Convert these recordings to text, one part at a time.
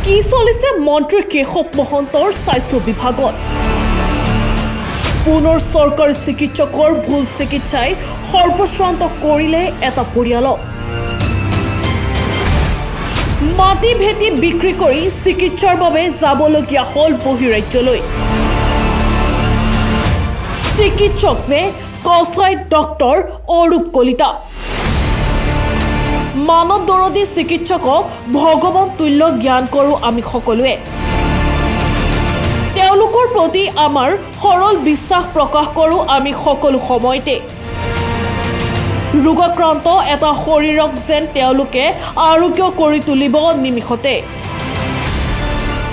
কি চলিছে মন্ত্ৰী কেশৱ মহন্তৰ স্বাস্থ্য বিভাগত পুনৰ চৰকাৰী চিকিৎসকৰ ভুল চিকিৎসাই সৰ্বশ্ৰান্ত কৰিলে এটা পৰিয়ালক মাটি ভেটি বিক্ৰী কৰি চিকিৎসাৰ বাবে যাবলগীয়া হ'ল বহিৰাজ্যলৈ চিকিৎসক নে কচাই ডক্টৰ অৰূপ কলিতা মানৱ দৰদী চিকিৎসকক ভগৱান তুল্য জ্ঞান কৰোঁ আমি সকলোৱে তেওঁলোকৰ প্ৰতি আমাৰ সৰল বিশ্বাস প্ৰকাশ কৰোঁ আমি সকলো সময়তে ৰোগাক্ৰান্ত এটা শৰীৰক যেন তেওঁলোকে আৰোগ্য কৰি তুলিব নিমিষতে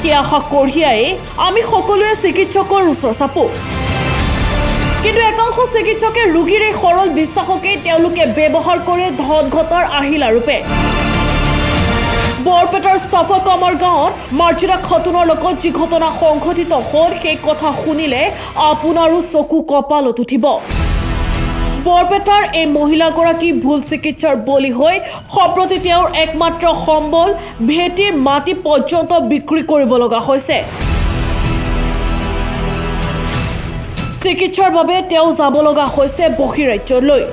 কি আশা কঢ়িয়াই আমি সকলোৱে চিকিৎসকৰ ওচৰ চাপোঁ কিন্তু একাংশ চিকিৎসকে ৰোগীৰ এই সৰল বিশ্বাসকে তেওঁলোকে ব্যৱহাৰ কৰে ধন ঘটাৰ আহিলা ৰূপে বৰপেটাৰ চাফাকামাৰ গাঁৱত মাৰ্জিনা খাতুনৰ লগত যি ঘটনা সংঘটিত হ'ল সেই কথা শুনিলে আপোনাৰো চকু কপালত উঠিব বৰপেটাৰ এই মহিলাগৰাকী ভুল চিকিৎসাৰ বলি হৈ সম্প্ৰতি তেওঁৰ একমাত্ৰ সম্বল ভেটিৰ মাটি পৰ্যন্ত বিক্ৰী কৰিব লগা হৈছে চিকিৎসাৰ বাবে তেওঁ যাব লগা হৈছে বহিৰাজ্যলৈ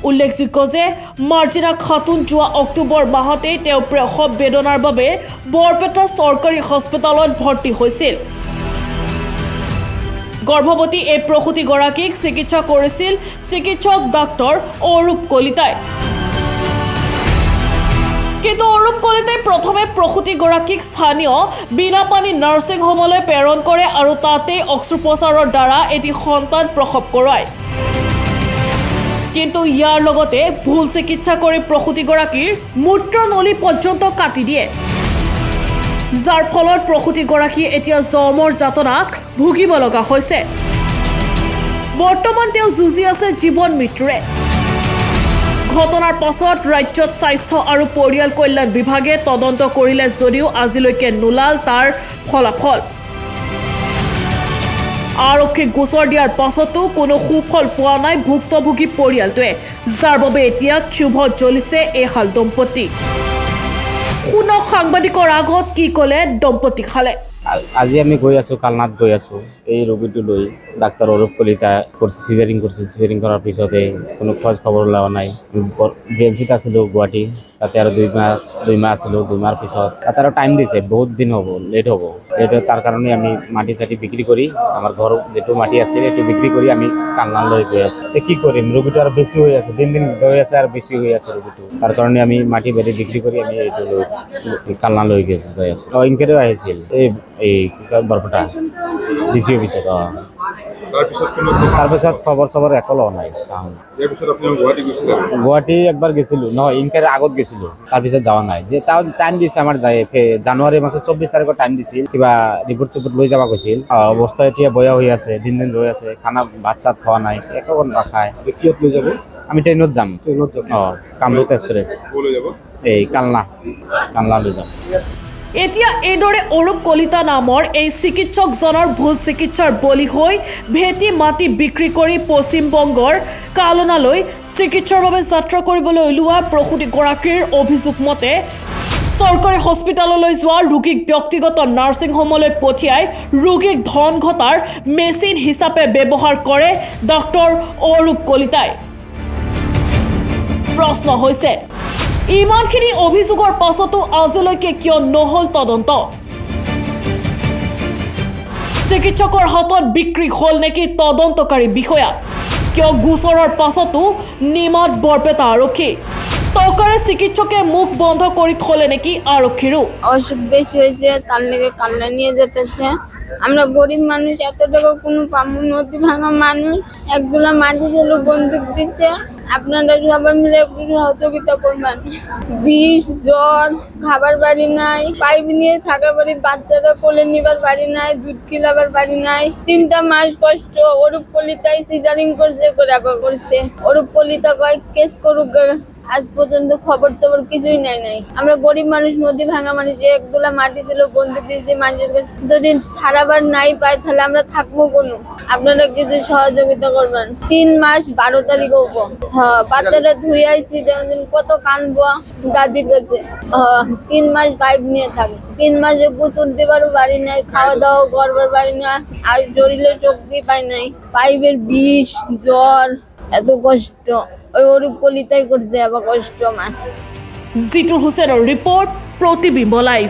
উল্লেখযোগ্য যে মাৰ্জিনা খাতুন যোৱা অক্টোবৰ মাহতে তেওঁ প্ৰসৱ বেদনাৰ বাবে বৰপেটা চৰকাৰী হস্পিটেলত ভৰ্তি হৈছিল গৰ্ভৱতী এই প্ৰসূতিগৰাকীক চিকিৎসা কৰিছিল চিকিৎসক ডাক্তৰ অৰূপ কলিতাই কিন্তু অৰূপ কলিতাই প্ৰথমে প্ৰসূতিগৰাকীক স্থানীয় বিনাপানী নাৰ্ছিং হোমলৈ প্ৰেৰণ কৰে আৰু তাতেই অস্ত্ৰোপচাৰৰ দ্বাৰা এটি সন্তান প্ৰসৱ কৰায় কিন্তু ইয়াৰ লগতে ভুল চিকিৎসা কৰি প্ৰসূতিগৰাকীৰ মূত্ৰনলী পৰ্যন্ত কাটি দিয়ে যাৰ ফলত প্ৰসূতিগৰাকীয়ে এতিয়া জমৰ যাতনাক ভুগিব লগা হৈছে বৰ্তমান তেওঁ যুঁজি আছে জীৱন মৃত্যুৰে ঘটনাৰ পাছত ৰাজ্যত স্বাস্থ্য আৰু পৰিয়াল কল্যাণ বিভাগে তদন্ত কৰিলে যদিও আজিলৈকে নোলাল তাৰ ফলাফল আৰক্ষীক গোচৰ দিয়াৰ পাছতো কোনো সুফল পোৱা নাই ভুক্তভোগী পৰিয়ালটোৱে যাৰ বাবে এতিয়া ক্ষোভত জ্বলিছে এহাল দম্পতি শুনক সাংবাদিকৰ আগত কি ক'লে দম্পতিহালে আজি আমি গৈ আছোঁ কালনাত গৈ আছোঁ এই ৰোগীটো লৈ ডাক্তৰ অৰূপ কলিতা চিজাৰিং কৰিছিল চিজাৰিং কৰাৰ পিছতে কোনো খোজ খবৰ লোৱা নাই জি এম চিত আছিলোঁ গুৱাহাটী তাতে আৰু দুই মাহ আছিলোঁ 2 মাহৰ পিছত তাতে আৰু টাইম দিছে বহুত দিন হ'ব লেট হ'ব তাৰ কাৰণে আমি মাটি চাটি বিক্ৰী কৰি আমাৰ ঘৰ যিটো মাটি আছিল সেইটো বিক্ৰী কৰি আমি কালনালৈ গৈ আছোঁ কি কৰিম ৰোগীটো আৰু বেছি হৈ আছে দিন গৈ আছে আৰু বেছি হৈ আছে ৰোগীটো তাৰ কাৰণে আমি মাটি বাৰী বিক্ৰী কৰি আমি এইটো লৈ কালনালৈ গৈ আছোঁ ইনকুৱাৰীও আহিছিল এই বৰপেটা ডিচি অফিচত তাৰপিছত খবৰ চবৰ একো লোৱা নাই গুৱাহাটী একবাৰ গৈছিলোঁ নহয় ইনকুৱাৰীৰ আগত গৈছিলোঁ তাৰপিছত যোৱা নাই যে তাৰ টাইম দিছে আমাৰ জানুৱাৰী মাহত 24 তাৰিখৰ টাইম দিছিল কিবা ৰিপৰ্ট চিপৰ্ট লৈ যাব কৈছিল অৱস্থা এতিয়া বেয়া হৈ আছে দিন ৰৈ আছে খানা ভাত চাত খোৱা নাই একো নাখায় লৈ যাব আমি ট্ৰেইনত যাম কামৰূপ এক্সপ্ৰেছ এই কালনা লৈ যাম এতিয়া এইদৰে অৰূপ কলিতা নামৰ এই চিকিৎসকজনৰ ভুল চিকিৎসাৰ বলি হৈ ভেটি মাটি বিক্ৰী কৰি পশ্চিমবংগৰ কালনালৈ চিকিৎসাৰ বাবে যাত্ৰা কৰিবলৈ ওলোৱা প্ৰসূতিগৰাকীৰ অভিযোগ মতে চৰকাৰী হস্পিটেললৈ যোৱা ৰোগীক ব্যক্তিগত নাৰ্ছিং হোমলৈ পঠিয়াই ৰোগীক ধন ঘটাৰ মেচিন হিচাপে ব্যৱহাৰ কৰে ডক্টৰ অৰূপ কলিতাই প্ৰশ্ন হৈছে ইমানখিনি অভিযোগৰ পাছতো আজিলৈকে কিয় নহল তদন্ত চিকিৎসকৰ হাতত বিক্ৰী হ'ল নেকি তদন্তকাৰী বিষয়া কিয় গোচৰৰ পাছতো নিমাত বৰপেটা আৰক্ষী টকাৰে চিকিৎসকে মুখ বন্ধ কৰি থলে নেকি আৰক্ষীৰো অসুখ বেশি হয়েছে তার লেগে কালনা নিয়ে যেতেছে আমরা গরিব মানুষ এত টাকা কোনো পাবো নদী ভাঙা মানুষ একদুলা মাটি দিল বন্দুক দিছে আপনারা সবাই মিলে একটু সহযোগিতা করবেন বিষ জ্বর খাবার বাড়ি নাই পাইপ নিয়ে থাকা বাড়ি বাচ্চারা কোলে নিবার বাড়ি নাই দুধ কিলাবার বাড়ি নাই 3টা মাস কষ্ট অরূপ কলিতাই সিজারিং করছে করে করছে অরূপ কলিতা কয় কেস করুক আজ পর্যন্ত খবর খবর কিছুই নাই। আমরা গরিব মানুষ, নদী ভাঙা মানুষ, একদোলা মাটি ছিল বন্ধু দিয়েছি মানুষের কাছে, যদি ছাড়াবার নাই পাই তাহলে আমরা থাকবো কোনো। আপনারা কিছু সহযোগিতা করবেন। 3 মাস 12 তারিখ হবো। হ্যাঁ, বাচ্চাটা ধুয়ে আইছি, যেমন কত কানবো দাদির কাছে। 3 মাস পাইপ নিয়ে থাকছি, 3 মাসে গোসল দিবারও বাড়ি নাই, খাওয়া দাওয়া করবার বাড়ি না, আর শরীরে শক্তি পাই নাই, পাইপের বিষ, জ্বর, এত কষ্ট। ওই অরূপ কলিতাই করছে আবার কষ্ট আমার। জিতুল হোসেনের রিপোর্ট, প্রতিবিম্ব লাইভ।